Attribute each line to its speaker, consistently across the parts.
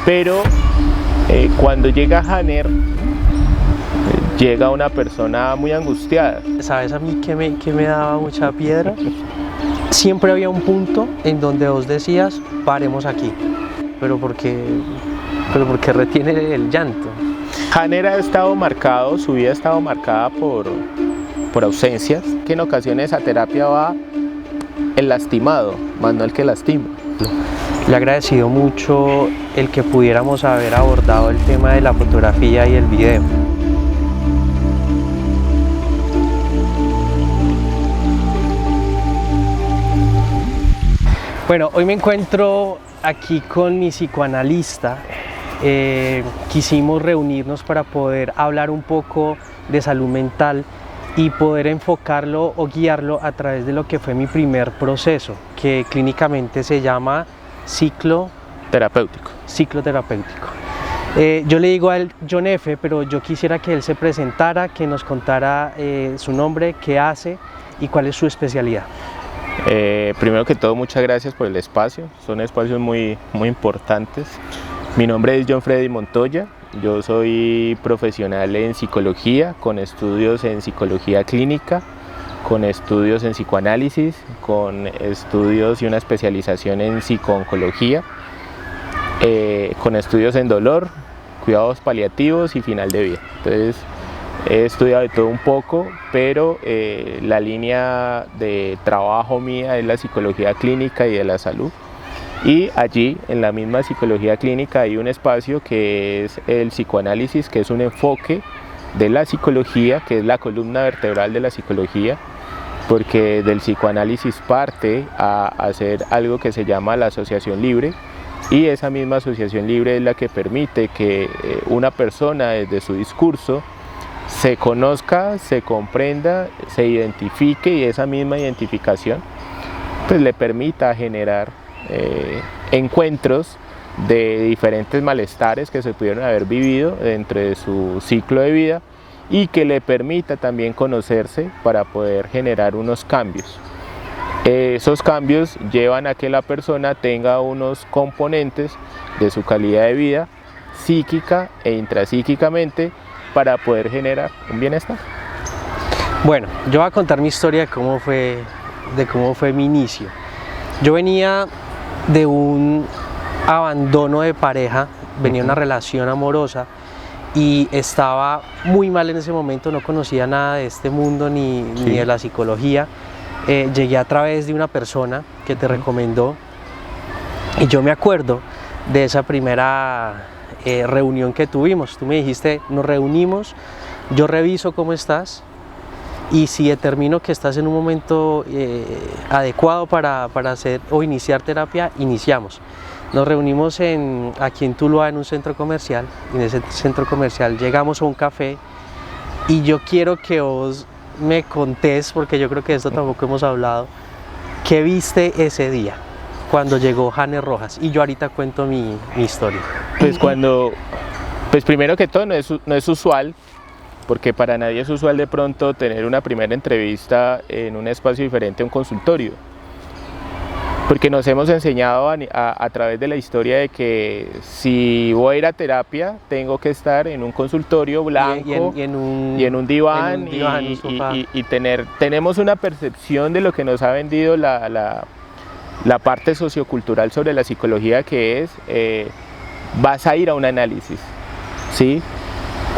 Speaker 1: Pero cuando llega Hanner, llega una persona muy angustiada.
Speaker 2: ¿Sabes a mí que me daba mucha piedra? Siempre había un punto en donde vos decías, paremos aquí, pero ¿por qué retiene el llanto?
Speaker 1: Hanner ha estado marcado, su vida ha estado marcada por ausencias, que en ocasiones a terapia va el lastimado, más no el que lastima.
Speaker 2: Le he agradecido mucho el que pudiéramos haber abordado el tema de la fotografía y el video. Bueno, hoy me encuentro aquí con mi psicoanalista. Quisimos reunirnos para poder hablar un poco de salud mental y poder enfocarlo o guiarlo a través de lo que fue mi primer proceso, que clínicamente se llama ciclo terapéutico. Yo le digo a él John F., pero yo quisiera que él se presentara, que nos contara su nombre, qué hace y cuál es su especialidad.
Speaker 1: Primero que todo, muchas gracias por el espacio, son espacios muy importantes. Mi nombre es John Freddy Montoya, yo soy profesional en psicología, con estudios en psicología clínica, con estudios en psicoanálisis, con estudios y una especialización en psicooncología, con estudios en dolor, cuidados paliativos y final de vida. Entonces, he estudiado de todo un poco, pero la línea de trabajo mía es la psicología clínica y de la salud. Y allí, en la misma psicología clínica, hay un espacio que es el psicoanálisis, que es un enfoque de la psicología, que es la columna vertebral de la psicología, porque del psicoanálisis parte a hacer algo que se llama la asociación libre, y esa misma asociación libre es la que permite que una persona desde su discurso se conozca, se comprenda, se identifique, y esa misma identificación pues le permita generar encuentros de diferentes malestares que se pudieron haber vivido dentro de su ciclo de vida, y que le permita también conocerse para poder generar unos cambios. Esos cambios llevan a que la persona tenga unos componentes de su calidad de vida psíquica e intrapsíquicamente para poder generar un bienestar.
Speaker 2: Bueno, yo voy a contar mi historia de cómo fue mi inicio. Yo venía de un abandono de pareja, venía una relación amorosa y estaba muy mal en ese momento, no conocía nada de este mundo ni de la psicología. Llegué a través de una persona que te recomendó, y yo me acuerdo de esa primera reunión que tuvimos. Tú me dijiste, nos reunimos, yo reviso cómo estás, y si determino que estás en un momento adecuado para hacer o iniciar terapia, iniciamos. Nos reunimos aquí en Tuluá, en un centro comercial, y en ese centro comercial llegamos a un café, y yo quiero que vos me contés, porque yo creo que de esto tampoco hemos hablado, ¿qué viste ese día cuando llegó Hanner Rojas? Y yo ahorita cuento mi historia.
Speaker 1: Pues primero que todo, no es usual, porque para nadie es usual de pronto tener una primera entrevista en un espacio diferente a un consultorio, porque nos hemos enseñado a través de la historia de que si voy a ir a terapia tengo que estar en un consultorio blanco y en un diván, y tenemos una percepción de lo que nos ha vendido la parte sociocultural sobre la psicología, que es vas a ir a un análisis, ¿sí?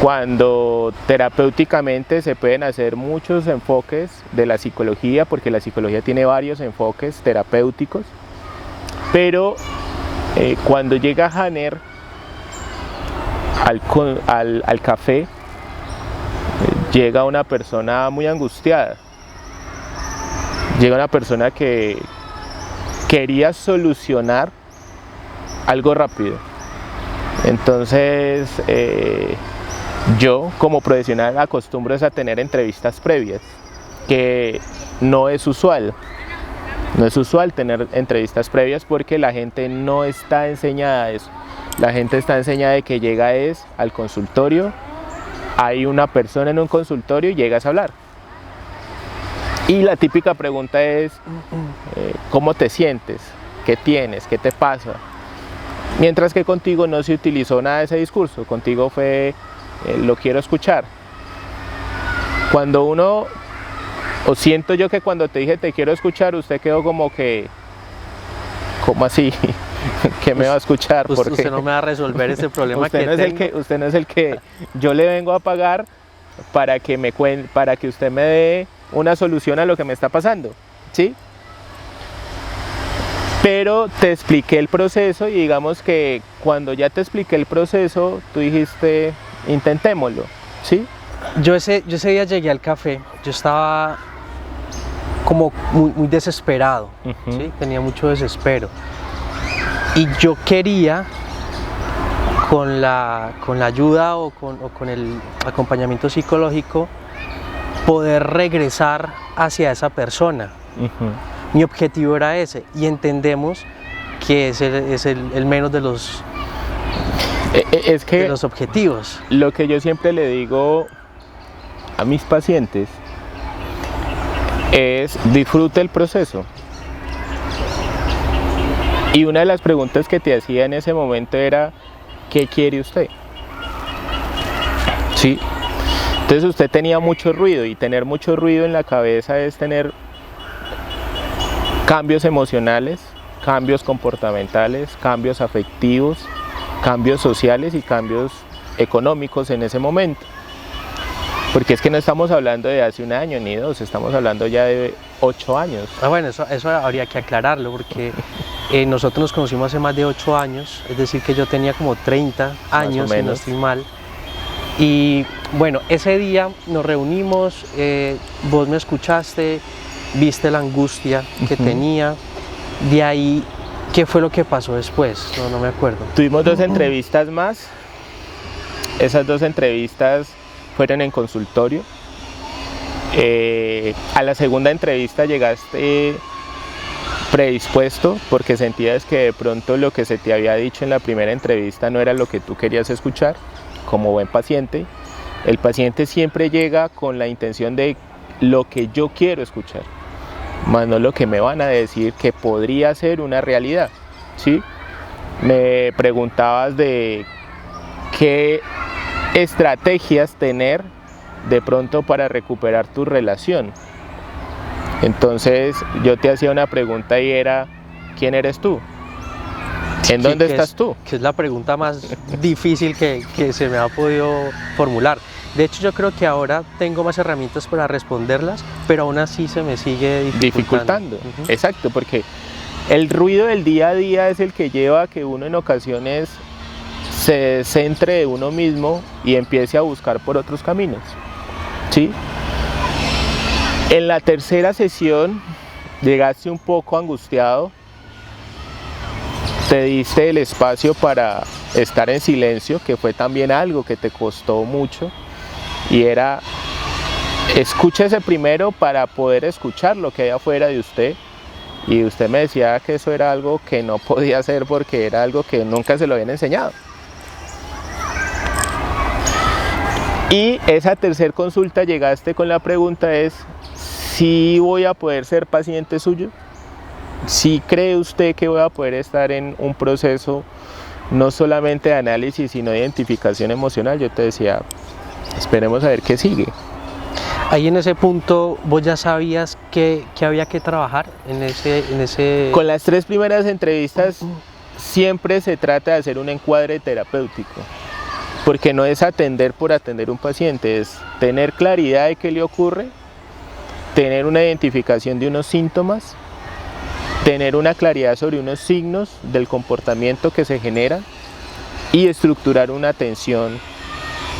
Speaker 1: Cuando terapéuticamente se pueden hacer muchos enfoques de la psicología, porque la psicología tiene varios enfoques terapéuticos, pero cuando llega Hanner al café, llega una persona muy angustiada, llega una persona que quería solucionar algo rápido. Entonces yo como profesional acostumbro a tener entrevistas previas, que no es usual tener entrevistas previas, porque la gente no está enseñada a eso. La gente está enseñada de que llega al consultorio, hay una persona en un consultorio y llegas a hablar. Y la típica pregunta es, ¿cómo te sientes? ¿Qué tienes? ¿Qué te pasa? Mientras que contigo no se utilizó nada de ese discurso, contigo fue lo quiero escuchar. Cuando uno, o siento yo que cuando te dije te quiero escuchar, usted quedó como que, ¿cómo así? ¿Qué me va a escuchar?
Speaker 2: Porque usted no me va a resolver ese problema
Speaker 1: usted
Speaker 2: que
Speaker 1: no
Speaker 2: tengo.
Speaker 1: Usted no es el que yo le vengo a pagar para que para que usted me dé una solución a lo que me está pasando, ¿sí? Pero te expliqué el proceso y digamos que cuando ya te expliqué el proceso, tú dijiste, intentémoslo, ¿sí?
Speaker 2: Yo ese día llegué al café, yo estaba como muy desesperado, ¿sí? Tenía mucho desespero. Y yo quería, con la ayuda o con el acompañamiento psicológico, poder regresar hacia esa persona. Mi objetivo era ese, y entendemos que ese es el menos de los, de los objetivos.
Speaker 1: Lo que yo siempre le digo a mis pacientes es disfrute el proceso. Y una de las preguntas que te hacía en ese momento era, ¿qué quiere usted? ¿Sí? Entonces usted tenía mucho ruido, y tener mucho ruido en la cabeza es tener cambios emocionales, cambios comportamentales, cambios afectivos, cambios sociales y cambios económicos en ese momento. Porque es que no estamos hablando de hace un año ni dos, estamos hablando ya de 8 años.
Speaker 2: Bueno, eso habría que aclararlo, porque nosotros nos conocimos hace más de 8 años, es decir que yo tenía como 30 años, si no estoy mal. Y bueno, ese día nos reunimos, vos me escuchaste, viste la angustia que tenía. De ahí, ¿qué fue lo que pasó después? No me acuerdo.
Speaker 1: Tuvimos 2 entrevistas más. Esas 2 entrevistas fueron en consultorio. A la segunda entrevista llegaste predispuesto porque sentías que de pronto lo que se te había dicho en la primera entrevista no era lo que tú querías escuchar. Como buen paciente, el paciente siempre llega con la intención de lo que yo quiero escuchar, más no lo que me van a decir que podría ser una realidad, ¿sí? Me preguntabas de qué estrategias tener de pronto para recuperar tu relación. Entonces yo te hacía una pregunta y era, ¿quién eres tú? ¿En dónde estás tú?
Speaker 2: Que es la pregunta más difícil que se me ha podido formular. De hecho, yo creo que ahora tengo más herramientas para responderlas, pero aún así se me sigue dificultando.
Speaker 1: Exacto, porque el ruido del día a día es el que lleva a que uno en ocasiones se centre de uno mismo y empiece a buscar por otros caminos, ¿sí? En la tercera sesión llegaste un poco angustiado, te diste el espacio para estar en silencio, que fue también algo que te costó mucho, y era, escúchese primero para poder escuchar lo que hay afuera de usted. Y usted me decía que eso era algo que no podía hacer porque era algo que nunca se lo habían enseñado. Y esa tercera consulta llegaste con la pregunta es, ¿si voy a poder ser paciente suyo? ¿Sí cree usted que voy a poder estar en un proceso no solamente de análisis, sino de identificación emocional? Yo te decía, esperemos a ver qué sigue.
Speaker 2: Ahí en ese punto, ¿vos ya sabías que había que trabajar en ese...?
Speaker 1: Con las 3 primeras entrevistas siempre se trata de hacer un encuadre terapéutico, porque no es atender por atender un paciente, es tener claridad de qué le ocurre, tener una identificación de unos síntomas, tener una claridad sobre unos signos del comportamiento que se genera y estructurar una atención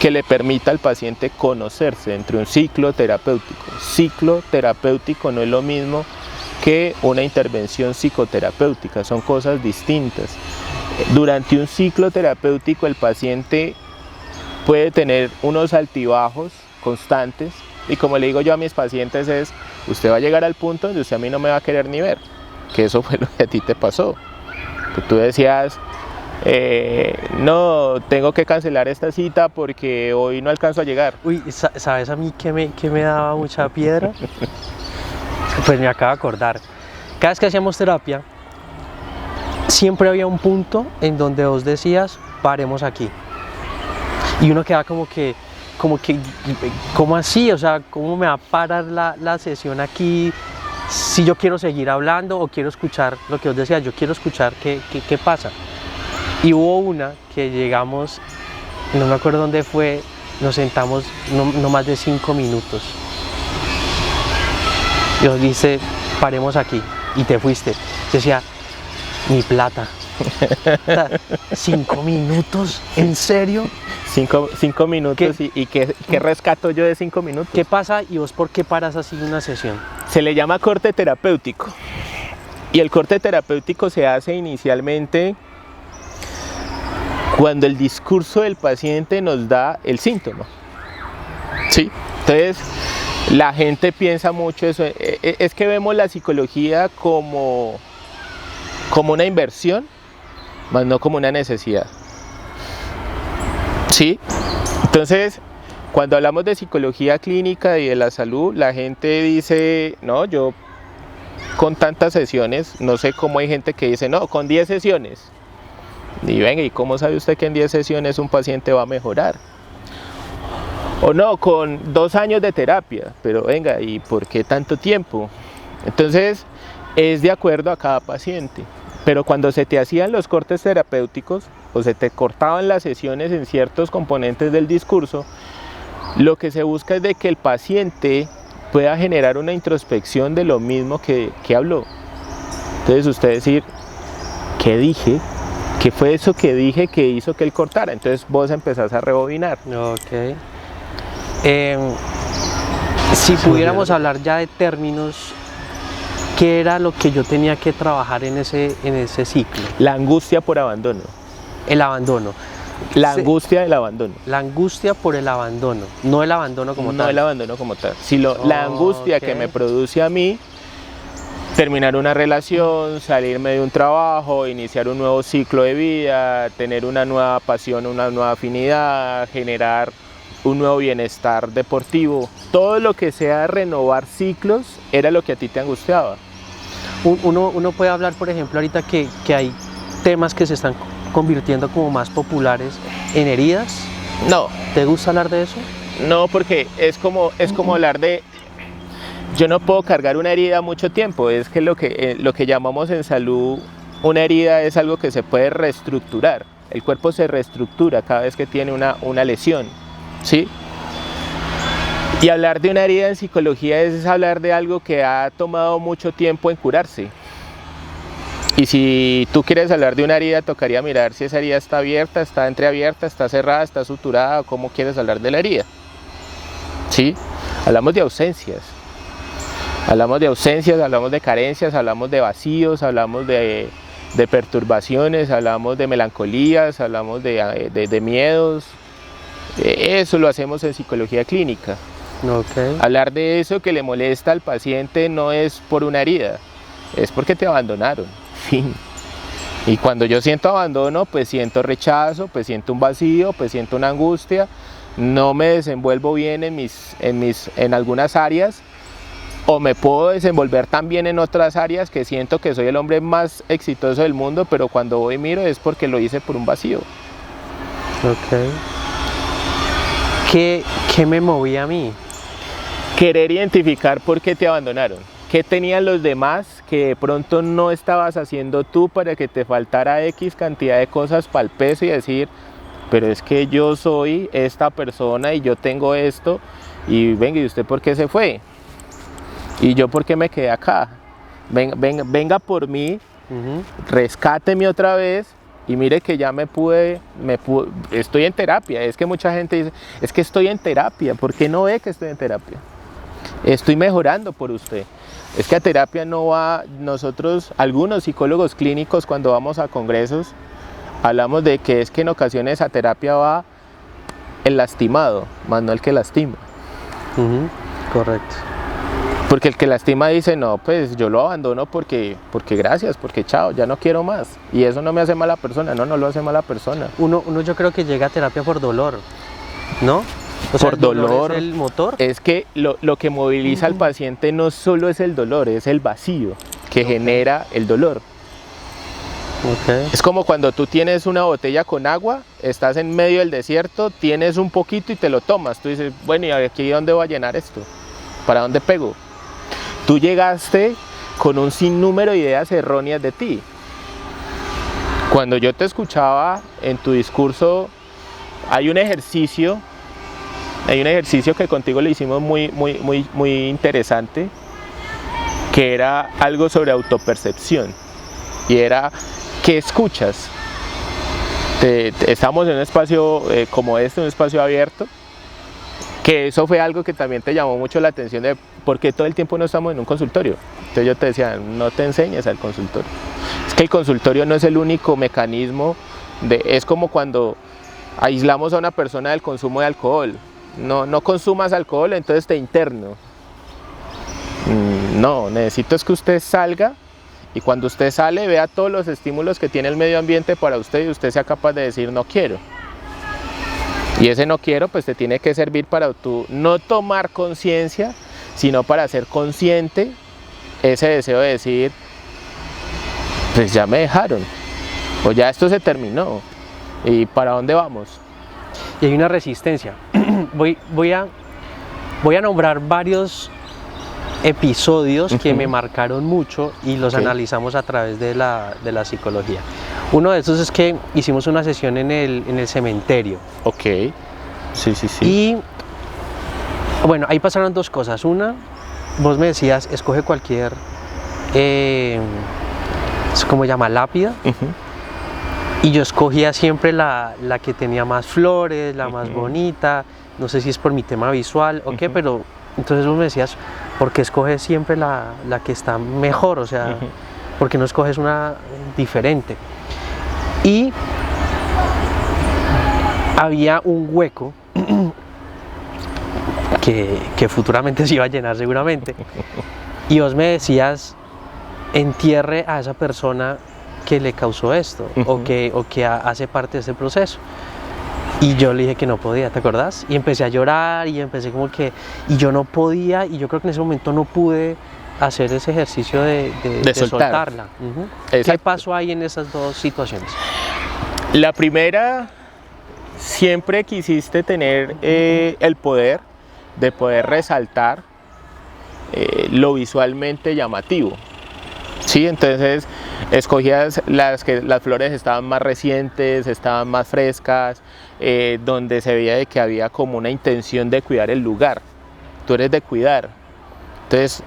Speaker 1: que le permita al paciente conocerse entre un ciclo terapéutico. Ciclo terapéutico no es lo mismo que una intervención psicoterapéutica, son cosas distintas. Durante un ciclo terapéutico el paciente puede tener unos altibajos constantes y como le digo yo a mis pacientes es, usted va a llegar al punto donde usted a mí no me va a querer ni ver, que eso fue lo que a ti te pasó, que tú decías, no, tengo que cancelar esta cita porque hoy no alcanzo a llegar.
Speaker 2: Uy, ¿sabes a mí que me daba mucha piedra? Pues me acabo de acordar, cada vez que hacíamos terapia, siempre había un punto en donde vos decías, paremos aquí. Y uno queda como que, ¿cómo así? O sea, ¿cómo me va a parar la sesión aquí? Si yo quiero seguir hablando o quiero escuchar lo que vos decías, yo quiero escuchar qué pasa. Y hubo una que llegamos, no me acuerdo dónde fue, nos sentamos no más de 5 minutos. Y os dice, paremos aquí, y te fuiste. Yo decía, mi plata. 5 minutos, ¿en serio?
Speaker 1: 5 minutos. ¿Y qué rescato yo de 5 minutos?
Speaker 2: ¿Qué pasa y vos por qué paras así una sesión?
Speaker 1: Se le llama corte terapéutico. Y el corte terapéutico se hace inicialmente cuando el discurso del paciente nos da el síntoma. ¿Sí? Entonces, la gente piensa mucho eso. Es que vemos la psicología como una inversión, más no como una necesidad. ¿Sí? Entonces, cuando hablamos de psicología clínica y de la salud, la gente dice, no, yo con tantas sesiones, no sé cómo hay gente que dice, no, con 10 sesiones. Y venga, ¿y cómo sabe usted que en 10 sesiones un paciente va a mejorar? O no, con 2 años de terapia, pero venga, ¿y por qué tanto tiempo? Entonces, es de acuerdo a cada paciente. Pero cuando se te hacían los cortes terapéuticos o se te cortaban las sesiones en ciertos componentes del discurso, lo que se busca es de que el paciente pueda generar una introspección de lo mismo que habló. Entonces usted decir, ¿qué dije? ¿Qué fue eso que dije que hizo que él cortara? Entonces vos empezás a rebobinar.
Speaker 2: Ok. Si pudiéramos hablar ya de términos, ¿qué era lo que yo tenía que trabajar en ese ciclo?
Speaker 1: La angustia por abandono.
Speaker 2: El abandono.
Speaker 1: La angustia del abandono.
Speaker 2: La angustia por el abandono, no el abandono como tal.
Speaker 1: No el abandono como tal. Sino la angustia que me produce a mí terminar una relación, salirme de un trabajo, iniciar un nuevo ciclo de vida, tener una nueva pasión, una nueva afinidad, generar un nuevo bienestar deportivo. Todo lo que sea renovar ciclos era lo que a ti te angustiaba.
Speaker 2: Uno puede hablar, por ejemplo, ahorita que hay temas que se están convirtiendo como más populares en heridas.
Speaker 1: No.
Speaker 2: ¿Te gusta hablar de eso?
Speaker 1: No, porque es como hablar de... Yo no puedo cargar una herida mucho tiempo. Es que lo que llamamos en salud una herida es algo que se puede reestructurar. El cuerpo se reestructura cada vez que tiene una lesión, ¿sí? Y hablar de una herida en psicología es hablar de algo que ha tomado mucho tiempo en curarse. Y si tú quieres hablar de una herida, tocaría mirar si esa herida está abierta, está entreabierta, está cerrada, está suturada, o cómo quieres hablar de la herida. ¿Sí? Hablamos de ausencias. Hablamos de carencias, hablamos de vacíos, hablamos de perturbaciones, hablamos de melancolías, hablamos de miedos. Eso lo hacemos en psicología clínica.
Speaker 2: Okay.
Speaker 1: Hablar de eso que le molesta al paciente no es por una herida, es porque te abandonaron. Fin. Y cuando yo siento abandono, pues siento rechazo, pues siento un vacío, pues siento una angustia, no me desenvuelvo bien en algunas áreas, o me puedo desenvolver también en otras áreas que siento que soy el hombre más exitoso del mundo, pero cuando voy y miro es porque lo hice por un vacío.
Speaker 2: Ok. ¿Qué me movía a mí?
Speaker 1: Querer identificar por qué te abandonaron. ¿Qué tenían los demás que de pronto no estabas haciendo tú para que te faltara X cantidad de cosas para el peso y decir, pero es que yo soy esta persona y yo tengo esto y venga, ¿y usted por qué se fue? ¿Y yo por qué me quedé acá? Venga por mí, rescáteme otra vez y mire que ya estoy en terapia. Es que mucha gente dice, es que estoy en terapia, ¿por qué no ve que estoy en terapia? Estoy mejorando por usted. Es que a terapia no va, nosotros, algunos psicólogos clínicos cuando vamos a congresos, hablamos de que es que en ocasiones a terapia va el lastimado, más no el que lastima.
Speaker 2: Correcto.
Speaker 1: Porque el que lastima dice, no, pues yo lo abandono porque gracias, porque chao, ya no quiero más. Y eso no me hace mala persona, no lo hace mala persona.
Speaker 2: Uno yo creo que llega a terapia por dolor, ¿no? O sea,
Speaker 1: por dolor,
Speaker 2: ¿es el motor?
Speaker 1: Es que lo que moviliza al paciente no solo es el dolor, es el vacío que genera el dolor.
Speaker 2: Okay.
Speaker 1: Es como cuando tú tienes una botella con agua, estás en medio del desierto, tienes un poquito y te lo tomas. Tú dices, bueno, ¿y aquí dónde voy a llenar esto? ¿Para dónde pego? Tú llegaste con un sinnúmero de ideas erróneas de ti. Cuando yo te escuchaba en tu discurso, hay un ejercicio que contigo le hicimos muy interesante, que era algo sobre autopercepción, y era, ¿qué escuchas? Estamos en un espacio como este, un espacio abierto, que eso fue algo que también te llamó mucho la atención, de por qué todo el tiempo no estamos en un consultorio. Entonces yo te decía, no te enseñes al consultorio. Es que el consultorio no es el único mecanismo, es como cuando aislamos a una persona del consumo de alcohol. No consumas alcohol, entonces te interno. No, necesito es que usted salga, y cuando usted sale vea todos los estímulos que tiene el medio ambiente para usted, y usted sea capaz de decir no quiero. Y ese no quiero pues te tiene que servir para tú no tomar conciencia, sino para ser consciente ese deseo de decir, pues ya me dejaron, o ya esto se terminó, ¿y para dónde vamos?
Speaker 2: Y hay una resistencia. Voy a nombrar varios episodios que me marcaron mucho y los analizamos a través de la psicología. Uno de esos es que hicimos una sesión en el cementerio.
Speaker 1: Ok, sí.
Speaker 2: Y bueno, ahí pasaron dos cosas. Una, vos me decías, escoge cualquier, ¿cómo se llama? Lápida. Y yo escogía siempre la que tenía más flores, la más bonita. No sé si es por mi tema visual o qué, pero entonces vos me decías, ¿por qué escoges siempre la que está mejor? O sea, ¿por qué no escoges una diferente? Y había un hueco que futuramente se iba a llenar seguramente. Y vos me decías, entierre a esa persona que le causó esto, o que hace parte de ese proceso. Y yo le dije que no podía, ¿te acordás? Y empecé a llorar y empecé como que, y yo no podía, y yo creo que en ese momento no pude hacer ese ejercicio de soltarla. ¿Qué pasó ahí en esas dos situaciones?
Speaker 1: La primera, siempre quisiste tener el poder de poder resaltar lo visualmente llamativo. Sí, entonces escogías las flores estaban más recientes, estaban más frescas, donde se veía de que había como una intención de cuidar el lugar. Tú eres de cuidar. Entonces,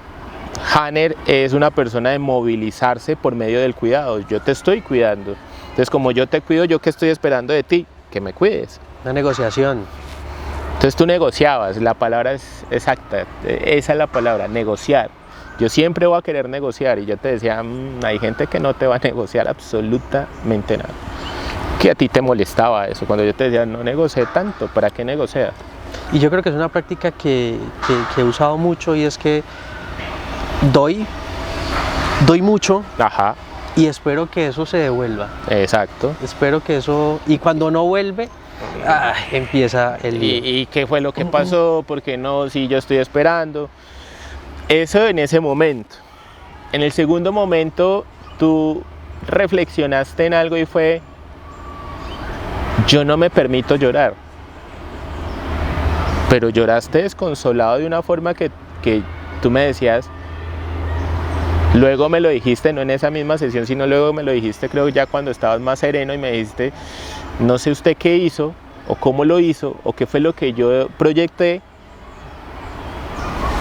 Speaker 1: Hanner es una persona de movilizarse por medio del cuidado. Yo te estoy cuidando. Entonces, como yo te cuido, ¿yo qué estoy esperando de ti? Que me cuides.
Speaker 2: Una negociación.
Speaker 1: Entonces tú negociabas, la palabra es exacta, esa es la palabra, negociar. Yo siempre voy a querer negociar, y yo te decía, hay gente que no te va a negociar absolutamente nada. Que a ti te molestaba eso, cuando yo te decía, no negocié tanto, ¿para qué negociar?
Speaker 2: Y yo creo que es una práctica que he usado mucho, y es que doy mucho.
Speaker 1: Ajá.
Speaker 2: Y espero que eso se devuelva.
Speaker 1: Exacto.
Speaker 2: Espero que eso, y cuando no vuelve, empieza el lío.
Speaker 1: ¿Y qué fue lo que pasó? ¿Por qué no? Si yo estoy esperando. Eso en ese momento. En el segundo momento, tú reflexionaste en algo y fue, yo no me permito llorar. Pero lloraste desconsolado de una forma que tú me decías, luego me lo dijiste, no en esa misma sesión, sino luego me lo dijiste, creo ya cuando estabas más sereno, y me dijiste, no sé usted qué hizo, o cómo lo hizo, o qué fue lo que yo proyecté,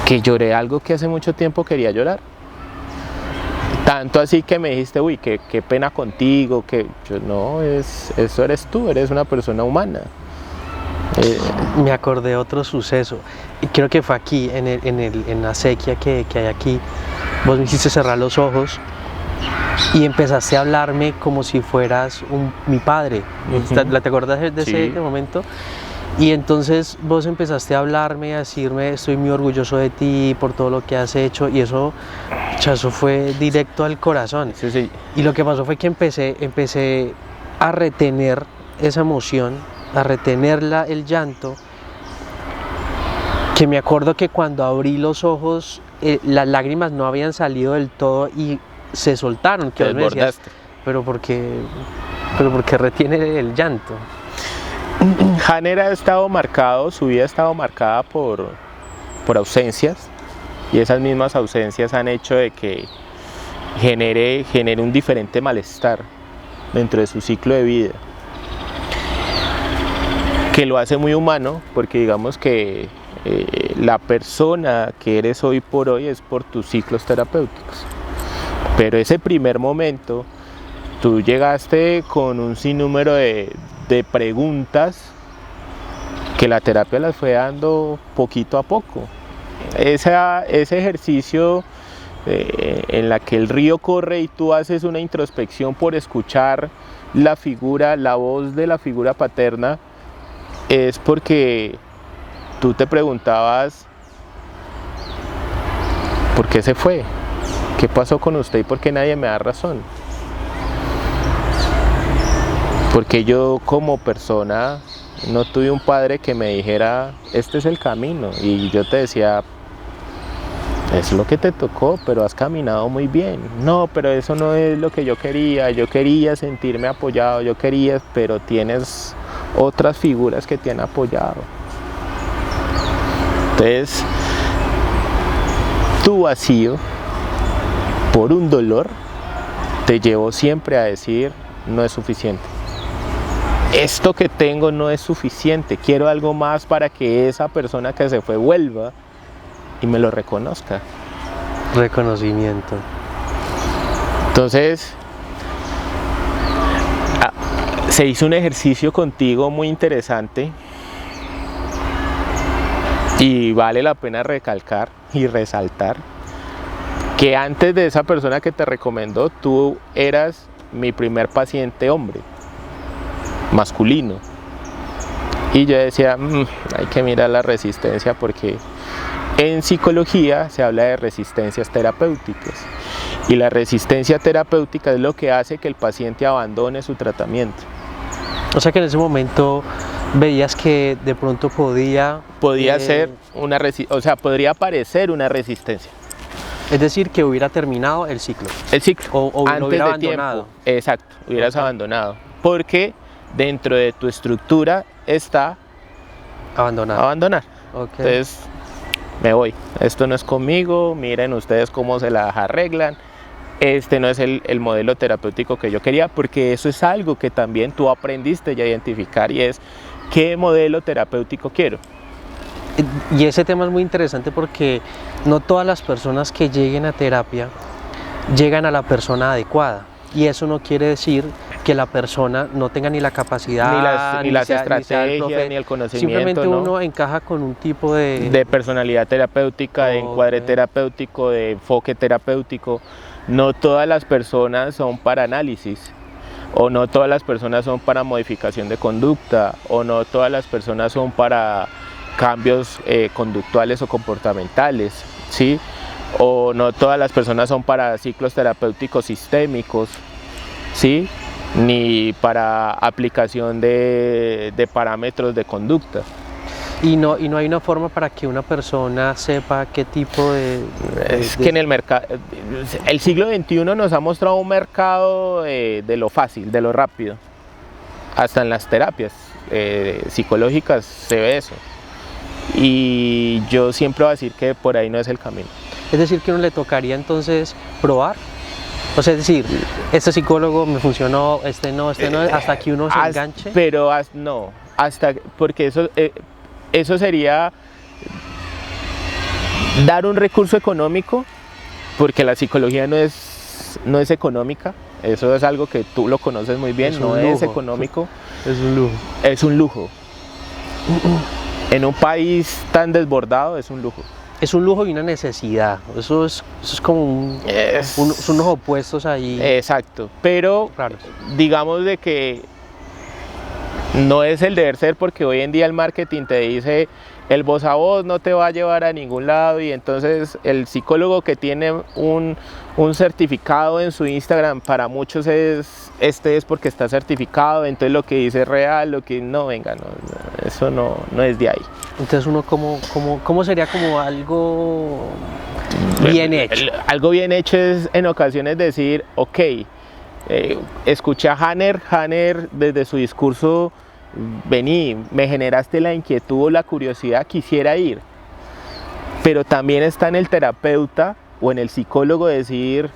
Speaker 1: que lloré algo que hace mucho tiempo quería llorar. Tanto así que me dijiste, uy, qué pena contigo, que yo, no, eso eres tú, eres una persona humana.
Speaker 2: Me acordé de otro suceso, y creo que fue aquí, en la sequía que hay aquí. Vos me hiciste cerrar los ojos y empezaste a hablarme como si fueras mi padre. ¿Te acuerdas de ese momento? Y entonces vos empezaste a hablarme, a decirme, estoy muy orgulloso de ti por todo lo que has hecho, y eso fue directo al corazón.
Speaker 1: Sí.
Speaker 2: Y lo que pasó fue que empecé a retener esa emoción, a retener el llanto, que me acuerdo que cuando abrí los ojos, las lágrimas no habían salido del todo y se soltaron. Que
Speaker 1: te desbordaste.
Speaker 2: pero ¿por qué retiene el llanto?
Speaker 1: Hanner ha estado marcado, su vida ha estado marcada por ausencias, y esas mismas ausencias han hecho de que genere un diferente malestar dentro de su ciclo de vida, que lo hace muy humano, porque digamos que la persona que eres hoy por hoy es por tus ciclos terapéuticos, pero ese primer momento tú llegaste con un sinnúmero de preguntas que la terapia las fue dando poquito a poco. Ese ejercicio en la que el río corre y tú haces una introspección por escuchar la voz de la figura paterna, es porque tú te preguntabas ¿por qué se fue? ¿Qué pasó con usted y por qué nadie me da razón? Porque yo como persona no tuve un padre que me dijera este es el camino, y yo te decía es lo que te tocó, pero has caminado muy bien. No, pero eso no es lo que yo quería sentirme apoyado, pero tienes otras figuras que te han apoyado. Entonces, tu vacío por un dolor te llevó siempre a decir no es suficiente. Esto que tengo no es suficiente, quiero algo más para que esa persona que se fue vuelva y me lo reconozca.
Speaker 2: Reconocimiento.
Speaker 1: Entonces, se hizo un ejercicio contigo muy interesante y vale la pena recalcar y resaltar que antes de esa persona que te recomendó, tú eras mi primer paciente hombre, masculino. Y yo decía, hay que mirar la resistencia, porque en psicología se habla de resistencias terapéuticas, y la resistencia terapéutica es lo que hace que el paciente abandone su tratamiento.
Speaker 2: O sea que en ese momento veías que de pronto podía
Speaker 1: ser podría aparecer una resistencia.
Speaker 2: Es decir, que hubiera terminado el ciclo.
Speaker 1: El ciclo.
Speaker 2: O
Speaker 1: antes
Speaker 2: lo hubiera
Speaker 1: de
Speaker 2: abandonado.
Speaker 1: tiempo. Exacto, hubieras abandonado. Porque dentro de tu estructura está abandonar. Entonces, me voy. Esto no es conmigo, miren ustedes cómo se las arreglan. Este no es el modelo terapéutico que yo quería, porque eso es algo que también tú aprendiste ya a identificar, y es ¿qué modelo terapéutico quiero?
Speaker 2: Y ese tema es muy interesante porque no todas las personas que lleguen a terapia llegan a la persona adecuada, y eso no quiere decir que la persona no tenga ni la capacidad,
Speaker 1: ni las estrategias, ni el conocimiento.
Speaker 2: Simplemente
Speaker 1: ¿no?
Speaker 2: uno encaja con un tipo de
Speaker 1: personalidad terapéutica, de encuadre terapéutico, de enfoque terapéutico. No todas las personas son para análisis, o no todas las personas son para modificación de conducta, o no todas las personas son para cambios conductuales o comportamentales, ¿sí? O no todas las personas son para ciclos terapéuticos sistémicos, ¿sí? Ni para aplicación de parámetros de conducta.
Speaker 2: Y no hay una forma para que una persona sepa qué tipo
Speaker 1: que en el mercado, el siglo XXI nos ha mostrado un mercado de lo fácil, de lo rápido. Hasta en las terapias psicológicas se ve eso. Y yo siempre voy a decir que por ahí no es el camino.
Speaker 2: Es decir, que uno le tocaría entonces probar. O sea, es decir, este psicólogo me funcionó, este no, hasta que uno se enganche.
Speaker 1: Pero no, porque eso sería dar un recurso económico, porque la psicología no es económica. Eso es algo que tú lo conoces muy bien, no es económico.
Speaker 2: Es un lujo.
Speaker 1: Es un lujo. En un país tan desbordado es un lujo.
Speaker 2: Es un lujo y una necesidad. Eso es como son unos opuestos ahí.
Speaker 1: Exacto, pero
Speaker 2: claro.
Speaker 1: Digamos de que no es el deber ser, porque hoy en día el marketing te dice el voz a voz no te va a llevar a ningún lado, y entonces el psicólogo que tiene un certificado en su Instagram, para muchos es porque está certificado, entonces lo que dice es real, lo que no, venga, eso no es de ahí.
Speaker 2: Entonces uno ¿cómo sería como algo bien hecho?
Speaker 1: Algo bien hecho es en ocasiones decir, ok, Escuché a Hanner desde su discurso, vení, me generaste la inquietud o la curiosidad, quisiera ir. Pero también está en el terapeuta o en el psicólogo decir,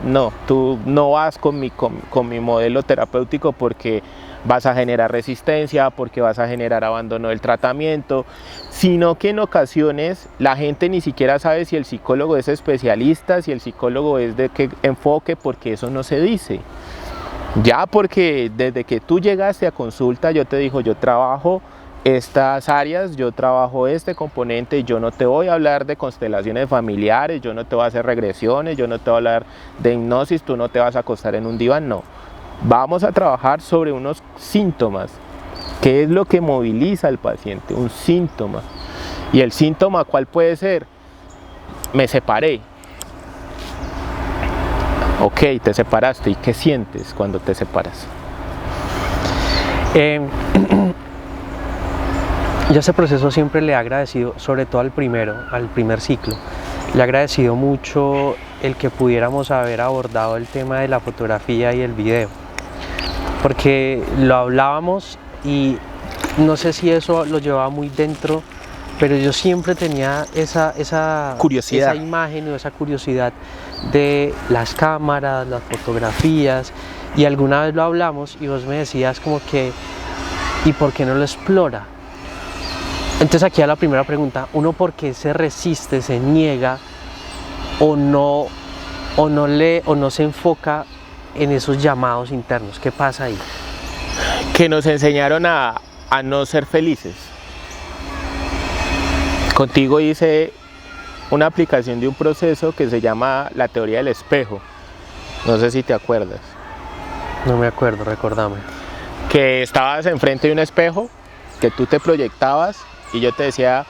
Speaker 1: no, tú no vas con mi modelo terapéutico porque vas a generar resistencia, porque vas a generar abandono del tratamiento, sino que en ocasiones la gente ni siquiera sabe si el psicólogo es especialista, si el psicólogo es de qué enfoque, porque eso no se dice. Ya porque desde que tú llegaste a consulta yo te digo, yo trabajo estas áreas, yo trabajo este componente, yo no te voy a hablar de constelaciones familiares, yo no te voy a hacer regresiones, yo no te voy a hablar de hipnosis, tú no te vas a acostar en un diván, no. Vamos a trabajar sobre unos síntomas. ¿Qué es lo que moviliza al paciente? Un síntoma. ¿Y el síntoma cuál puede ser? Me separé. Ok, te separaste. ¿Y qué sientes cuando te separas?
Speaker 2: Yo ese proceso siempre le he agradecido, sobre todo al primer ciclo. Le he agradecido mucho el que pudiéramos haber abordado el tema de la fotografía y el video. Porque lo hablábamos y no sé si eso lo llevaba muy dentro, pero yo siempre tenía esa
Speaker 1: curiosidad,
Speaker 2: esa imagen o esa curiosidad de las cámaras, las fotografías, y alguna vez lo hablamos y vos me decías como que, ¿y por qué no lo explora? Entonces aquí a la primera pregunta, ¿uno por qué se resiste, se niega o no se enfoca en esos llamados internos? ¿Qué pasa ahí?
Speaker 1: Que nos enseñaron a no ser felices. Contigo hice una aplicación de un proceso que se llama la teoría del espejo. No sé si te acuerdas.
Speaker 2: No me acuerdo, recordame.
Speaker 1: Que estabas enfrente de un espejo, que tú te proyectabas y yo te decía,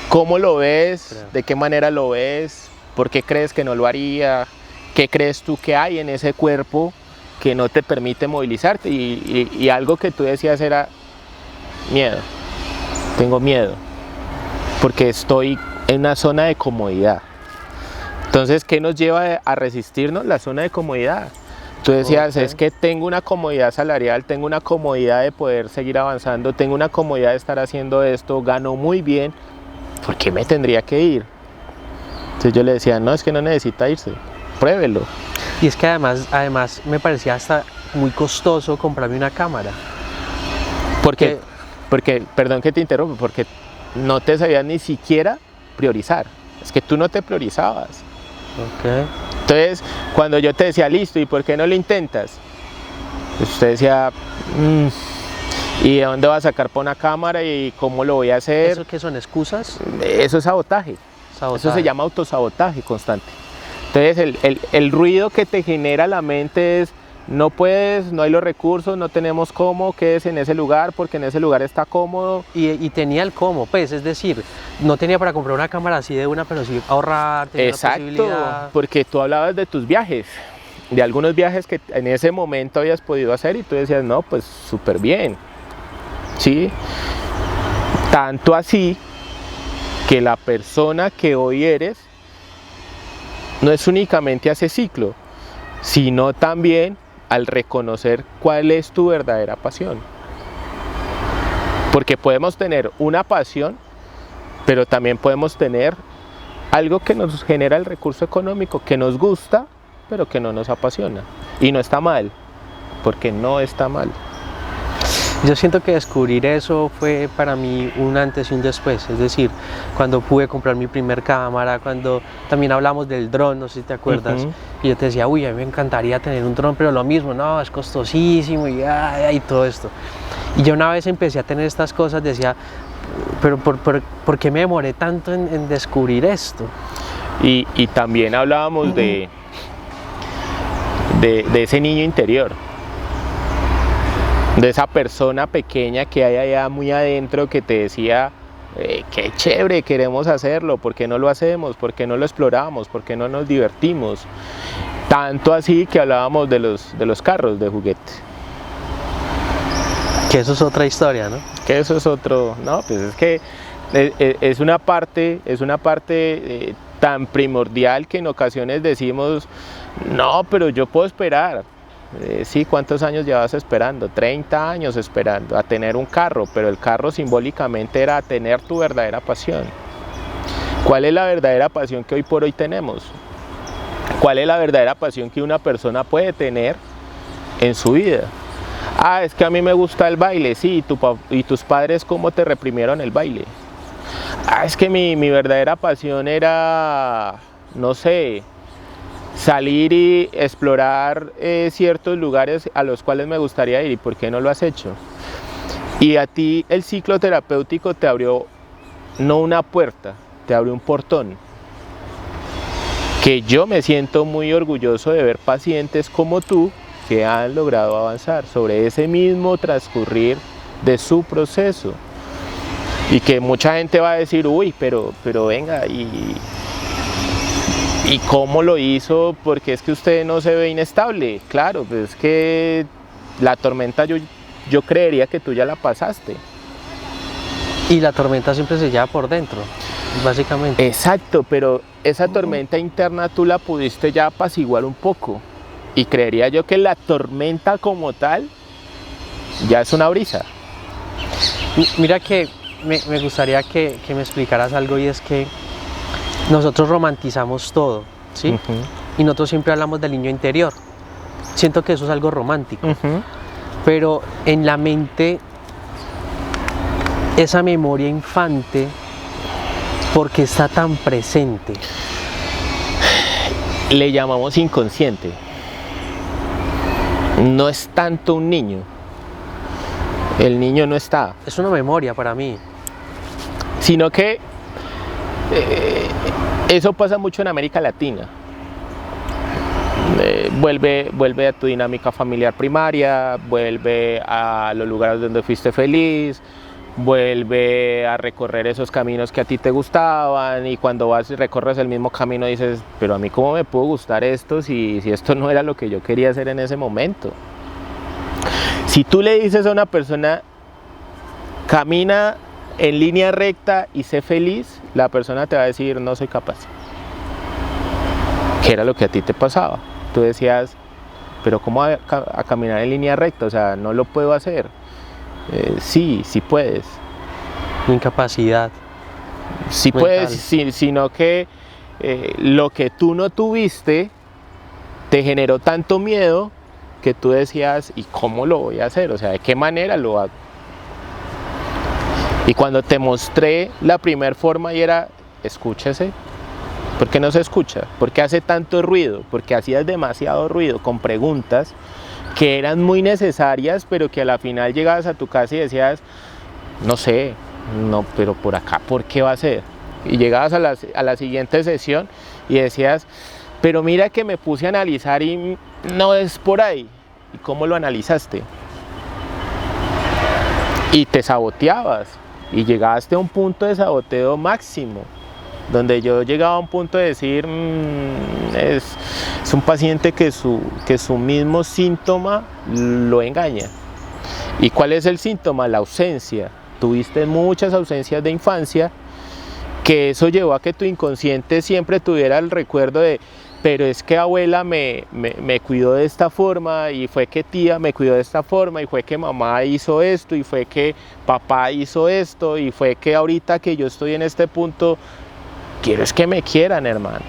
Speaker 1: ¿cómo lo ves? ¿De qué manera lo ves? ¿Por qué crees que no lo haría? ¿Qué crees tú que hay en ese cuerpo que no te permite movilizarte? Y algo que tú decías era miedo. Tengo miedo porque estoy en una zona de comodidad. Entonces, ¿qué nos lleva a resistirnos? La zona de comodidad. Tú decías, es que tengo una comodidad salarial, tengo una comodidad de poder seguir avanzando, tengo una comodidad de estar haciendo esto, gano muy bien, ¿por qué me tendría que ir? Entonces yo le decía, no, es que no necesita irse, pruébelo.
Speaker 2: Y es que además me parecía hasta muy costoso comprarme una cámara.
Speaker 1: Porque, perdón que te interrumpa, porque no te sabías ni siquiera priorizar, es que tú no te priorizabas.
Speaker 2: Okay.
Speaker 1: Entonces, cuando yo te decía, listo, ¿y por qué no lo intentas? Pues usted decía, ¿y de dónde va a sacar para una cámara y cómo lo voy a hacer?
Speaker 2: ¿Eso qué son, excusas?
Speaker 1: Eso es sabotaje. Eso se llama autosabotaje constante. Entonces, el ruido que te genera la mente es, no puedes, no hay los recursos, no tenemos cómo, quédese en ese lugar porque en ese lugar está cómodo.
Speaker 2: Y tenía el cómo, pues, es decir, no tenía para comprar una cámara así de una, pero sí ahorrar, tenía
Speaker 1: exacto,
Speaker 2: una posibilidad.
Speaker 1: Porque tú hablabas de tus viajes, de algunos viajes que en ese momento habías podido hacer y tú decías, no, pues súper bien, ¿sí? Tanto así que la persona que hoy eres no es únicamente a ese ciclo, sino también al reconocer cuál es tu verdadera pasión. Porque podemos tener una pasión, pero también podemos tener algo que nos genera el recurso económico, que nos gusta, pero que no nos apasiona. Y no está mal, porque no está mal.
Speaker 2: Yo siento que descubrir eso fue para mí un antes y un después, es decir, cuando pude comprar mi primer cámara, cuando también hablamos del dron, no sé si te acuerdas, y yo te decía, uy, a mí me encantaría tener un dron, pero lo mismo, no, es costosísimo y todo esto. Y yo una vez empecé a tener estas cosas, decía, pero ¿por qué me demoré tanto en descubrir esto?
Speaker 1: Y también hablábamos de ese niño interior, de esa persona pequeña que hay allá muy adentro que te decía, qué chévere, queremos hacerlo, ¿por qué no lo hacemos? ¿Por qué no lo exploramos? ¿Por qué no nos divertimos? Tanto así que hablábamos de los carros de juguete.
Speaker 2: Que eso es otra historia, ¿no?
Speaker 1: Que eso es otro, no, pues es que es una parte tan primordial que en ocasiones decimos, no, pero yo puedo esperar. Sí, ¿cuántos años llevas esperando? 30 años esperando a tener un carro, pero el carro simbólicamente era tener tu verdadera pasión. ¿Cuál es la verdadera pasión que hoy por hoy tenemos? ¿Cuál es la verdadera pasión que una persona puede tener en su vida? Ah, es que a mí me gusta el baile, sí, ¿y tus padres cómo te reprimieron el baile? Ah, es que mi verdadera pasión era, no sé, salir y explorar ciertos lugares a los cuales me gustaría ir, ¿y por qué no lo has hecho? Y a ti el ciclo terapéutico te abrió no una puerta, te abrió un portón. Que yo me siento muy orgulloso de ver pacientes como tú que han logrado avanzar sobre ese mismo transcurrir de su proceso. Y que mucha gente va a decir, uy, pero venga, ¿y cómo lo hizo? Porque es que usted no se ve inestable. Claro, pues es que la tormenta yo creería que tú ya la pasaste.
Speaker 2: Y la tormenta siempre se lleva por dentro, básicamente.
Speaker 1: Exacto, pero esa tormenta interna tú la pudiste ya apaciguar un poco. Y creería yo que la tormenta como tal ya es una brisa.
Speaker 2: Mira que me gustaría que me explicaras algo, y es que nosotros romantizamos todo, ¿sí? Y nosotros siempre hablamos del niño interior. Siento que eso es algo romántico. Pero en la mente, esa memoria infante, ¿por qué está tan presente?
Speaker 1: Le llamamos inconsciente. No es tanto un niño. El niño no está.
Speaker 2: Es una memoria para mí.
Speaker 1: Sino que eso pasa mucho en América Latina. Vuelve a tu dinámica familiar primaria, vuelve a los lugares donde fuiste feliz, vuelve a recorrer esos caminos que a ti te gustaban, y cuando vas y recorres el mismo camino dices, pero a mí cómo me pudo gustar esto si esto no era lo que yo quería hacer en ese momento. Si tú le dices a una persona, camina en línea recta y sé feliz, la persona te va a decir, no soy capaz. ¿Qué era lo que a ti te pasaba? Tú decías, pero ¿cómo a caminar en línea recta? O sea, no lo puedo hacer. Sí puedes.
Speaker 2: Incapacidad.
Speaker 1: Sí puedes, sino que lo que tú no tuviste te generó tanto miedo que tú decías, ¿y cómo lo voy a hacer? O sea, ¿de qué manera lo hago? Y cuando te mostré la primera forma y era, escúchese, ¿por qué no se escucha? ¿Por qué hace tanto ruido? Porque hacías demasiado ruido con preguntas que eran muy necesarias, pero que a la final llegabas a tu casa y decías, no sé, no, pero por acá, ¿por qué va a ser? Y llegabas a la siguiente sesión y decías, pero mira que me puse a analizar y no es por ahí. ¿Y cómo lo analizaste? Y te saboteabas y llegaste a un punto de saboteo máximo, donde yo llegaba a un punto de decir, es un paciente que su mismo síntoma lo engaña. ¿Y cuál es el síntoma? La ausencia. Tuviste muchas ausencias de infancia, que eso llevó a que tu inconsciente siempre tuviera el recuerdo de, pero es que abuela me cuidó de esta forma, y fue que tía me cuidó de esta forma, y fue que mamá hizo esto, y fue que papá hizo esto, y fue que ahorita que yo estoy en este punto, quiero es que me quieran, hermano.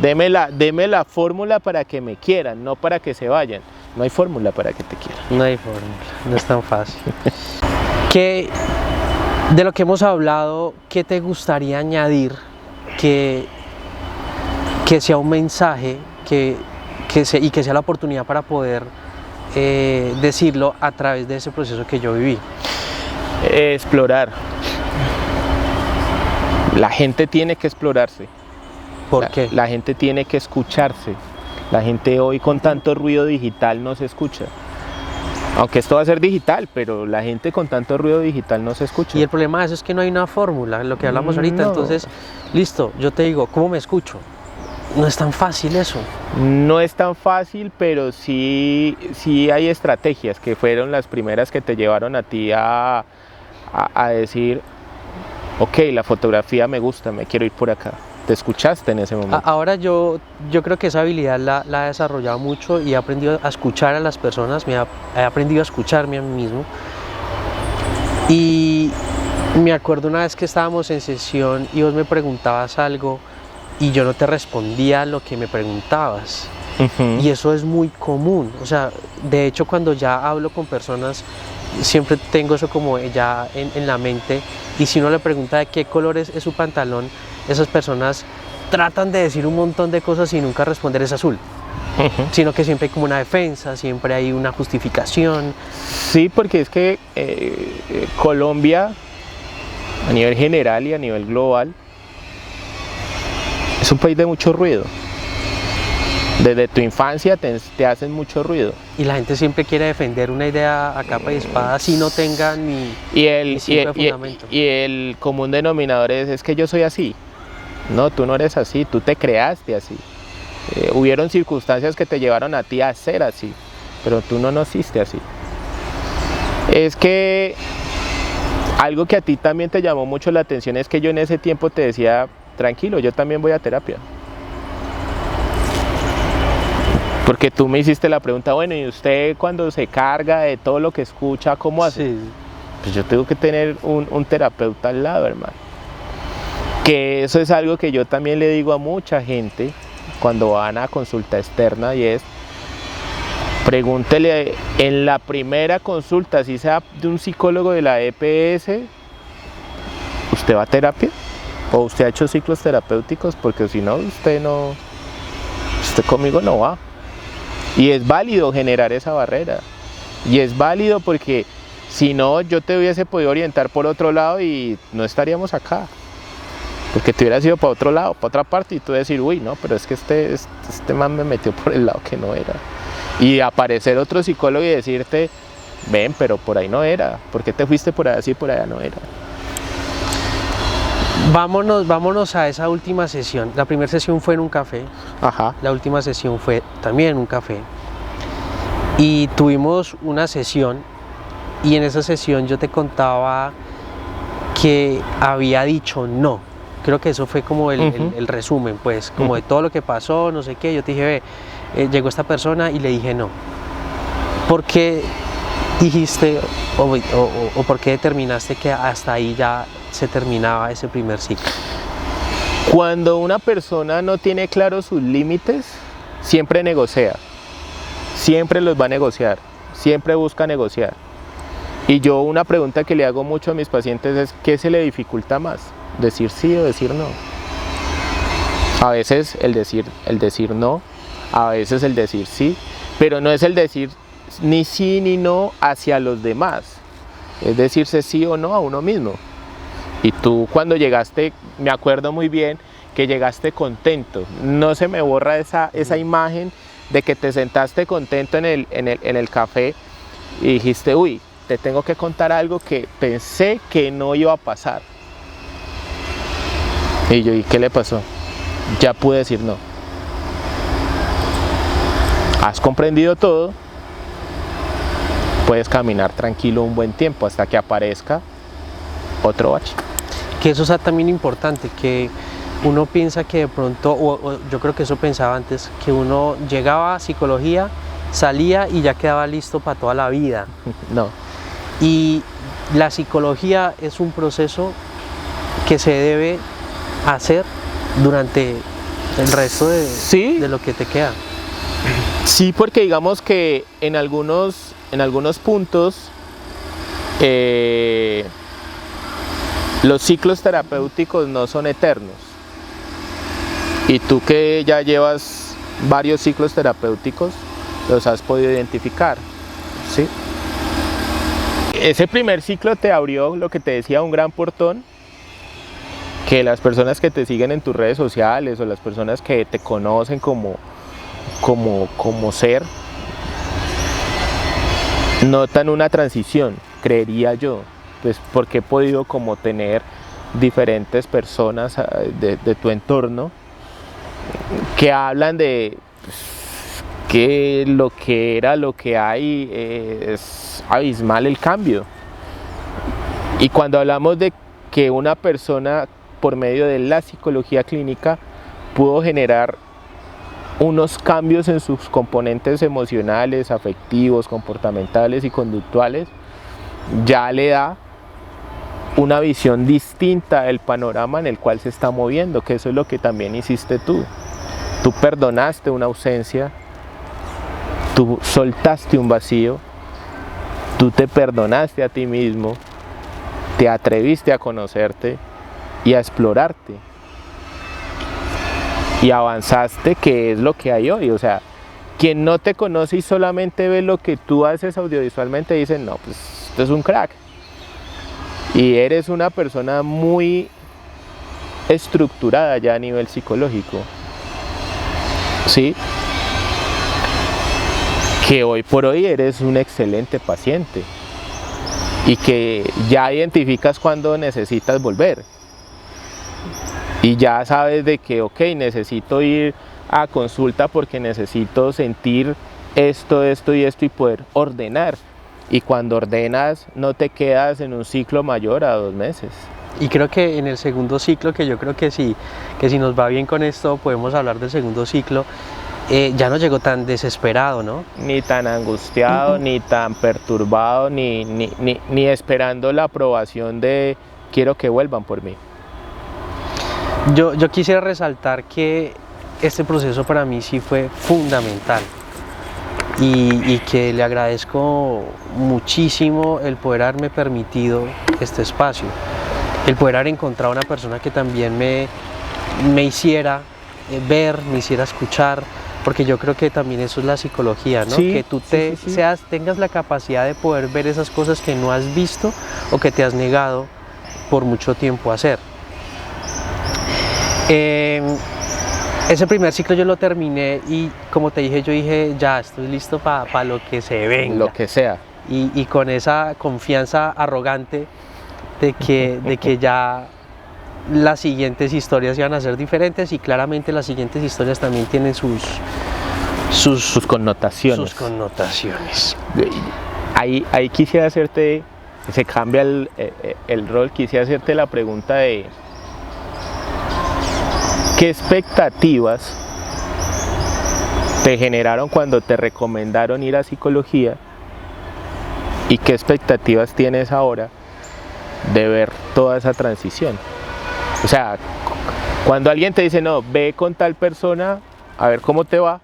Speaker 1: Deme la fórmula para que me quieran, no para que se vayan. No hay fórmula para que te quieran.
Speaker 2: No hay fórmula, no es tan fácil. ¿Qué, de lo que hemos hablado, qué te gustaría añadir que sea un mensaje y que sea la oportunidad para poder decirlo a través de ese proceso que yo viví?
Speaker 1: Explorar. La gente tiene que explorarse.
Speaker 2: ¿Por qué?
Speaker 1: La gente tiene que escucharse. La gente hoy con tanto ruido digital no se escucha. Aunque esto va a ser digital, pero la gente con tanto ruido digital no se escucha.
Speaker 2: Y el problema de eso es que no hay una fórmula, lo que hablamos ahorita.
Speaker 1: No.
Speaker 2: Entonces, listo, yo te digo, ¿cómo me escucho? No es tan fácil eso.
Speaker 1: No es tan fácil, pero sí hay estrategias que fueron las primeras que te llevaron a ti a decir, ok, la fotografía me gusta, me quiero ir por acá. te escuchaste en ese momento.
Speaker 2: Ahora yo creo que esa habilidad la he desarrollado mucho y he aprendido a escuchar a las personas, he aprendido a escucharme a mí mismo. Y me acuerdo una vez que estábamos en sesión y vos me preguntabas algo y yo no te respondía lo que me preguntabas. Y eso es muy común, o sea, de hecho cuando ya hablo con personas siempre tengo eso como ya en la mente, y si uno le pregunta de qué color es su pantalón, esas personas tratan de decir un montón de cosas y nunca responder es azul, sino que siempre hay como una defensa, siempre hay una justificación.
Speaker 1: Sí, porque es que Colombia, a nivel general y a nivel global, es un país de mucho ruido. Desde tu infancia te hacen mucho ruido.
Speaker 2: Y la gente siempre quiere defender una idea a capa y espada si no tengan ni fundamento.
Speaker 1: Y el común denominador es que yo soy así. No, tú no eres así, tú te creaste así. Hubieron circunstancias que te llevaron a ti a ser así, pero tú no naciste así. Es que algo que a ti también te llamó mucho la atención es que yo en ese tiempo te decía, tranquilo, yo también voy a terapia. Porque tú me hiciste la pregunta, bueno, ¿y usted cuando se carga de todo lo que escucha, cómo hace?
Speaker 2: Sí.
Speaker 1: Pues yo tengo que tener un terapeuta al lado, hermano. Que eso es algo que yo también le digo a mucha gente cuando van a consulta externa, y es, pregúntele en la primera consulta, si sea de un psicólogo de la EPS, ¿usted va a terapia? ¿O usted ha hecho ciclos terapéuticos? Porque si no, usted conmigo no va. Y es válido generar esa barrera. Y es válido porque si no, yo te hubiese podido orientar por otro lado y no estaríamos acá. Porque te hubieras ido para otro lado, para otra parte, y tú decir, uy, no, pero es que este man me metió por el lado que no era. Y aparecer otro psicólogo y decirte, ven, pero por ahí no era. ¿Por qué te fuiste por allá si por allá no era?
Speaker 2: Vámonos a esa última sesión. La primera sesión fue en un café.
Speaker 1: Ajá.
Speaker 2: La última sesión fue también en un café. Y tuvimos una sesión, y en esa sesión yo te contaba que había dicho no. Creo que eso fue como el resumen, pues, como de todo lo que pasó, no sé qué. Yo te dije, llegó esta persona y le dije no. ¿Por qué dijiste o por qué determinaste que hasta ahí ya se terminaba ese primer ciclo?
Speaker 1: Cuando una persona no tiene claros sus límites, siempre negocia, siempre los va a negociar, siempre busca negociar. Y yo una pregunta que le hago mucho a mis pacientes es, ¿qué se le dificulta más? ¿Decir sí o decir no? A veces el decir no, a veces el decir sí, pero no es el decir ni sí ni no hacia los demás, es decirse sí o no a uno mismo. Y tú cuando llegaste, me acuerdo muy bien que llegaste contento, no se me borra esa imagen de que te sentaste contento en el café y dijiste, uy, te tengo que contar algo que pensé que no iba a pasar. Y yo, ¿y qué le pasó? Ya pude decir no. Has comprendido todo, puedes caminar tranquilo un buen tiempo hasta que aparezca otro bache.
Speaker 2: Que eso es también importante, que uno piensa que de pronto, o yo creo que eso pensaba antes, que uno llegaba a psicología, salía y ya quedaba listo para toda la vida.
Speaker 1: No.
Speaker 2: Y la psicología es un proceso que se debe hacer durante el resto de lo que te queda.
Speaker 1: Sí, porque digamos que en algunos puntos los ciclos terapéuticos no son eternos. Y tú que ya llevas varios ciclos terapéuticos, los has podido identificar, ¿sí? Ese primer ciclo te abrió, lo que te decía, un gran portón, que las personas que te siguen en tus redes sociales o las personas que te conocen como ser, notan una transición, creería yo, pues porque he podido como tener diferentes personas de tu entorno que hablan de que lo que era, lo que hay, es abismal el cambio. Y cuando hablamos de que una persona por medio de la psicología clínica, pudo generar unos cambios en sus componentes emocionales, afectivos, comportamentales y conductuales, ya le da una visión distinta del panorama en el cual se está moviendo, que eso es lo que también hiciste tú. Tú perdonaste una ausencia, tú soltaste un vacío, tú te perdonaste a ti mismo, te atreviste a conocerte y a explorarte. Y avanzaste, que es lo que hay hoy. O sea, quien no te conoce y solamente ve lo que tú haces audiovisualmente, dice, no, pues esto es un crack. Y eres una persona muy estructurada ya a nivel psicológico. ¿Sí? Que hoy por hoy eres un excelente paciente. Y que ya identificas cuando necesitas volver. Y ya sabes de que, ok, necesito ir a consulta porque necesito sentir esto y poder ordenar. Y cuando ordenas no te quedas en un ciclo mayor a 2 meses.
Speaker 2: Y creo que en el segundo ciclo, que yo creo que si nos va bien con esto, podemos hablar del segundo ciclo, ya no llegó tan desesperado, ¿no?
Speaker 1: Ni tan angustiado, ni tan perturbado, ni esperando la aprobación de quiero que vuelvan por mí.
Speaker 2: Yo quisiera resaltar que este proceso para mí sí fue fundamental y que le agradezco muchísimo el poder haberme permitido este espacio, el poder haber encontrado una persona que también me hiciera ver, me hiciera escuchar, porque yo creo que también eso es la psicología, ¿no?
Speaker 1: Sí,
Speaker 2: que tú tengas la capacidad de poder ver esas cosas que no has visto o que te has negado por mucho tiempo a hacer. Ese primer ciclo yo lo terminé y como te dije, yo dije ya estoy listo para lo que se venga.
Speaker 1: Lo que sea.
Speaker 2: Y con esa confianza arrogante de que ya las siguientes historias iban a ser diferentes y claramente las siguientes historias también tienen sus
Speaker 1: connotaciones.
Speaker 2: Sus connotaciones.
Speaker 1: Ahí quisiera hacerte, se cambia el rol, quisiera hacerte la pregunta de ¿qué expectativas te generaron cuando te recomendaron ir a psicología y qué expectativas tienes ahora de ver toda esa transición? O sea, cuando alguien te dice, no, ve con tal persona a ver cómo te va,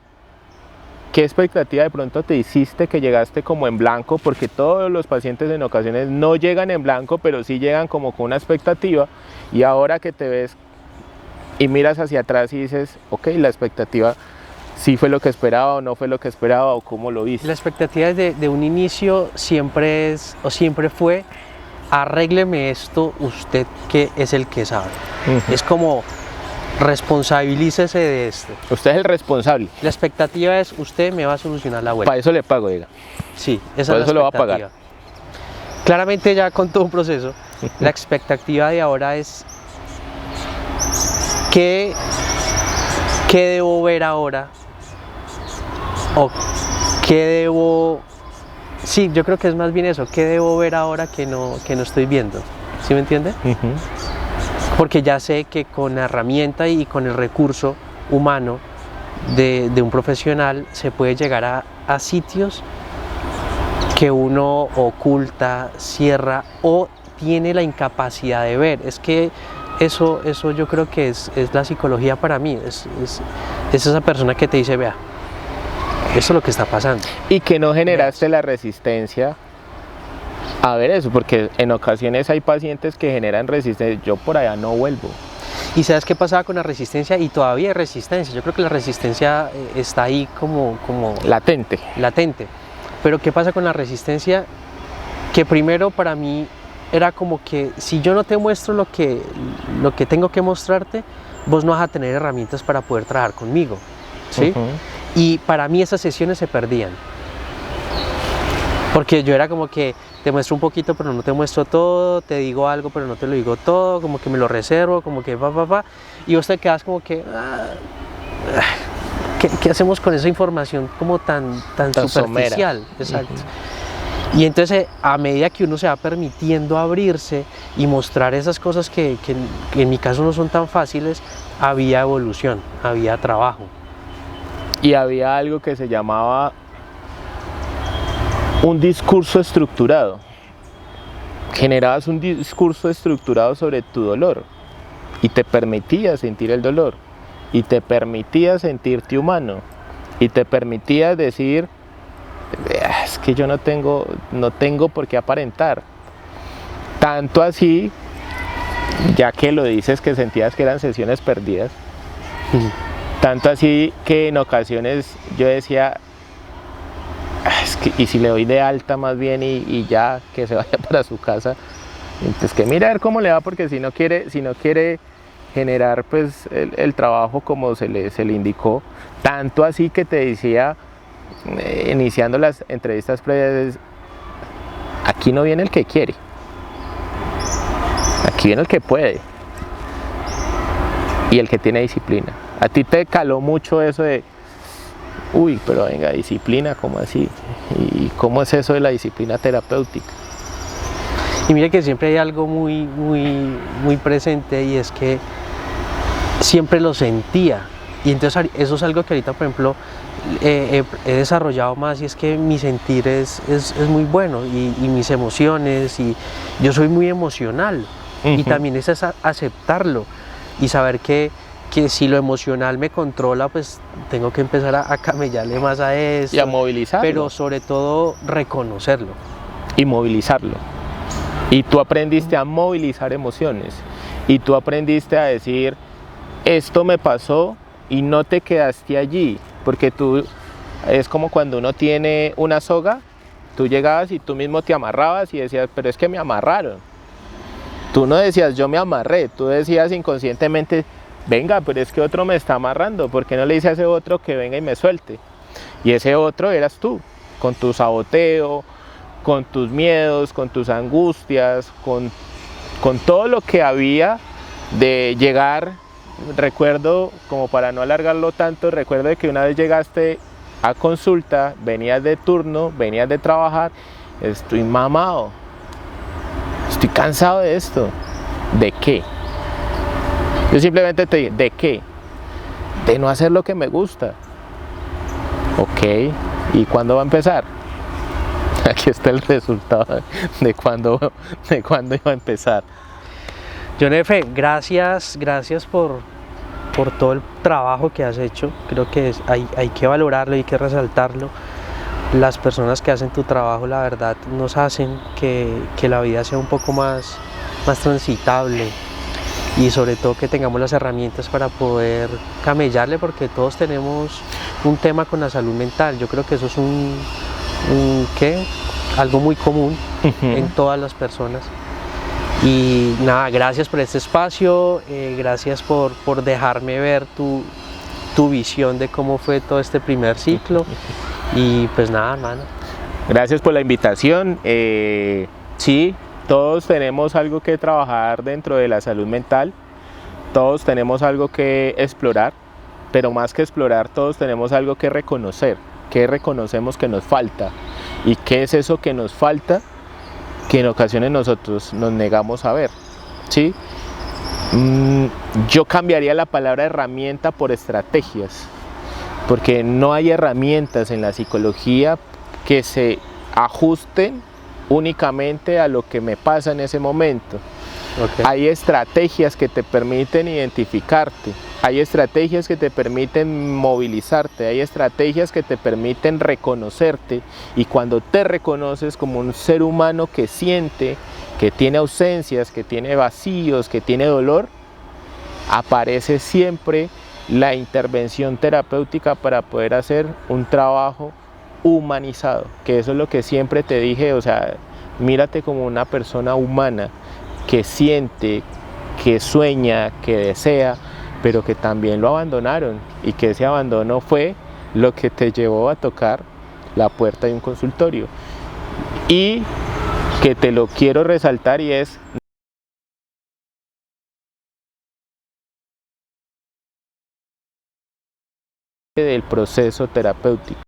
Speaker 1: ¿qué expectativa de pronto te hiciste que llegaste como en blanco? Porque todos los pacientes en ocasiones no llegan en blanco, pero sí llegan como con una expectativa, y ahora que te ves y miras hacia atrás y dices, ok, la expectativa sí fue lo que esperaba o no fue lo que esperaba o cómo lo viste.
Speaker 2: La expectativa de un inicio siempre fue arrégleme esto usted que es el que sabe. Es como responsabilícese de esto.
Speaker 1: Usted es el responsable.
Speaker 2: La expectativa es usted me va a solucionar la vuelta.
Speaker 1: Para eso le pago, diga.
Speaker 2: Sí, esa
Speaker 1: Por
Speaker 2: es
Speaker 1: eso
Speaker 2: la
Speaker 1: lo va a
Speaker 2: expectativa.
Speaker 1: pagar.
Speaker 2: Claramente ya con todo un proceso, la expectativa de ahora es ¿qué debo ver ahora? O ¿qué debo...? Sí, yo creo que es más bien eso, ¿qué debo ver ahora que no estoy viendo? ¿Sí me entiende? Porque ya sé que con la herramienta y con el recurso humano de un profesional se puede llegar a sitios que uno oculta, cierra o tiene la incapacidad de ver. Es que eso yo creo que es la psicología para mí, es esa persona que te dice, vea, esto es lo que está pasando.
Speaker 1: Y que no generaste la resistencia a ver eso, porque en ocasiones hay pacientes que generan resistencia, yo por allá no vuelvo.
Speaker 2: ¿Y sabes qué pasaba con la resistencia? Y todavía hay resistencia, yo creo que la resistencia está ahí como
Speaker 1: latente.
Speaker 2: Pero ¿qué pasa con la resistencia? Que primero para mí era como que si yo no te muestro lo que tengo que mostrarte, vos no vas a tener herramientas para poder trabajar conmigo, ¿sí? Y para mí esas sesiones se perdían. Porque yo era como que te muestro un poquito pero no te muestro todo, te digo algo pero no te lo digo todo, como que me lo reservo, como que y vos te quedas como que ¿qué hacemos con esa información como tan superficial?
Speaker 1: Somera.
Speaker 2: Exacto. Y entonces a medida que uno se va permitiendo abrirse y mostrar esas cosas que en mi caso no son tan fáciles, había evolución, había trabajo.
Speaker 1: Y había algo que se llamaba un discurso estructurado. Generabas un discurso estructurado sobre tu dolor y te permitía sentir el dolor y te permitía sentirte humano y te permitía decir, es que yo no tengo por qué aparentar. Tanto así, ya que lo dices, que sentías que eran sesiones perdidas, tanto así que en ocasiones yo decía, es que, y si le doy de alta más bien y ya que se vaya para su casa, pues que mira a ver cómo le va, porque si no quiere generar pues el trabajo como se le indicó. Tanto así que te decía, iniciando las entrevistas previas, aquí no viene el que quiere, aquí viene el que puede y el que tiene disciplina. A ti te caló mucho eso de, uy, pero venga, disciplina, ¿cómo así? ¿Y cómo es eso de la disciplina terapéutica?
Speaker 2: Y mira que siempre hay algo muy presente, y es que siempre lo sentía. Y entonces eso es algo que ahorita, por ejemplo, he desarrollado más, y es que mi sentir es muy bueno, y mis emociones, y yo soy muy emocional. Y también es aceptarlo y saber que si lo emocional me controla, pues tengo que empezar a camellarle más a eso.
Speaker 1: Y a movilizarlo.
Speaker 2: Pero sobre todo reconocerlo.
Speaker 1: Y movilizarlo. Y tú aprendiste a movilizar emociones. Y tú aprendiste a decir, esto me pasó, y no te quedaste allí. Porque tú, es como cuando uno tiene una soga, tú llegabas y tú mismo te amarrabas y decías, pero es que me amarraron. Tú no decías, yo me amarré, tú decías inconscientemente, venga, pero es que otro me está amarrando, ¿por qué no le dice a ese otro que venga y me suelte? Y ese otro eras tú, con tu saboteo, con tus miedos, con tus angustias, con todo lo que había de llegar. Recuerdo, como para no alargarlo tanto, recuerdo de que una vez llegaste a consulta, venías de turno, venías de trabajar, estoy mamado, estoy cansado de esto. ¿De qué? Yo simplemente te dije, ¿de qué? De no hacer lo que me gusta. Ok, ¿y cuándo va a empezar? Aquí está el resultado de cuándo iba a empezar.
Speaker 2: John F., gracias por todo el trabajo que has hecho. Creo que hay que valorarlo, hay que resaltarlo. Las personas que hacen tu trabajo, la verdad, nos hacen que la vida sea un poco más transitable, y sobre todo que tengamos las herramientas para poder camellarle, porque todos tenemos un tema con la salud mental. Yo creo que eso es algo muy común en todas las personas. Y nada, gracias por este espacio, gracias por dejarme ver tu visión de cómo fue todo este primer ciclo. Y pues nada, hermano.
Speaker 1: Gracias por la invitación. Sí, todos tenemos algo que trabajar dentro de la salud mental, todos tenemos algo que explorar, pero más que explorar, todos tenemos algo que reconocer, que reconocemos que nos falta. ¿Y qué es eso que nos falta? Que en ocasiones nosotros nos negamos a ver, ¿sí? Yo cambiaría la palabra herramienta por estrategias, porque no hay herramientas en la psicología que se ajusten únicamente a lo que me pasa en ese momento. Okay. Hay estrategias que te permiten identificarte, hay estrategias que te permiten movilizarte, hay estrategias que te permiten reconocerte, y cuando te reconoces como un ser humano que siente, que tiene ausencias, que tiene vacíos, que tiene dolor, aparece siempre la intervención terapéutica para poder hacer un trabajo humanizado, que eso es lo que siempre te dije, o sea, mírate como una persona humana que siente, que sueña, que desea, pero que también lo abandonaron, y que ese abandono fue lo que te llevó a tocar la puerta de un consultorio. Y que te lo quiero resaltar, y es del proceso terapéutico.